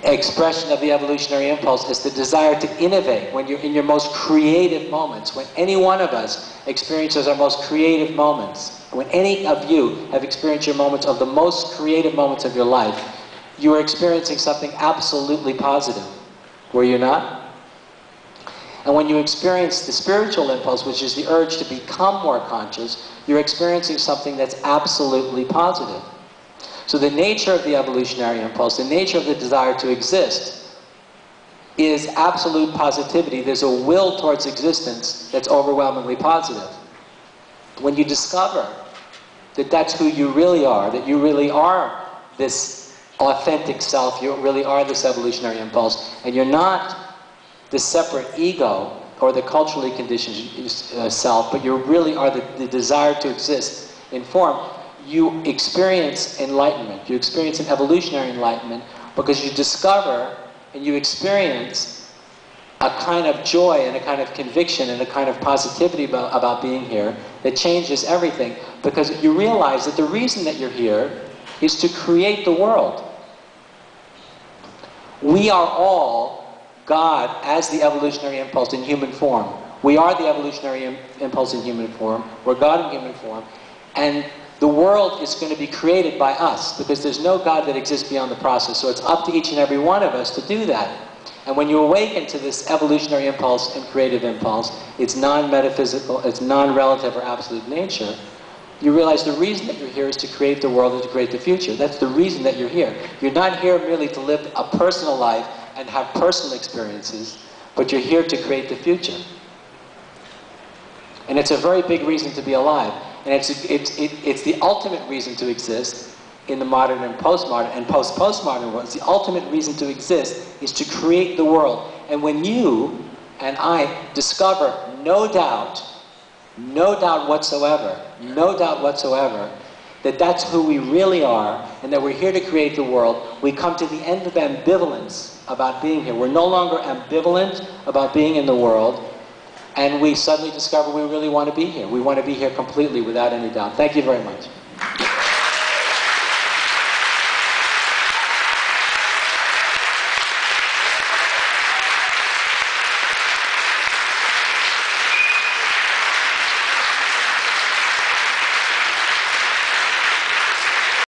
expression of the evolutionary impulse is the desire to innovate when you're in your most creative moments. When any one of us experiences our most creative moments, when any of you have experienced your moments of the most creative moments of your life, you are experiencing something absolutely positive. Were you not? And when you experience the spiritual impulse, which is the urge to become more conscious, you're experiencing something that's absolutely positive. So the nature of the evolutionary impulse, the nature of the desire to exist, is absolute positivity. There's a will towards existence that's overwhelmingly positive. When you discover that that's who you really are, that you really are this authentic self, you really are this evolutionary impulse, and you're not the separate ego or the culturally conditioned self, but you really are the desire to exist in form, you experience enlightenment. You experience an evolutionary enlightenment because you discover and you experience a kind of joy and a kind of conviction and a kind of positivity about being here that changes everything, because you realize that the reason that you're here is to create the world. We are all God as the evolutionary impulse in human form. We are the evolutionary impulse in human form. We're God in human form. And the world is going to be created by us, because there's no God that exists beyond the process. So it's up to each and every one of us to do that. And when you awaken to this evolutionary impulse and creative impulse, it's non-metaphysical, it's non-relative or absolute nature, you realize the reason that you're here is to create the world and to create the future. That's the reason that you're here. You're not here merely to live a personal life and have personal experiences, but you're here to create the future. And it's a very big reason to be alive. And it's the ultimate reason to exist in the modern and postmodern and post-postmodern world. The ultimate reason to exist is to create the world. And when you and I discover, no doubt whatsoever, that that's who we really are, and that we're here to create the world, we come to the end of ambivalence about being here. We're no longer ambivalent about being in the world, and we suddenly discover we really want to be here. We want to be here completely, without any doubt. Thank you very much.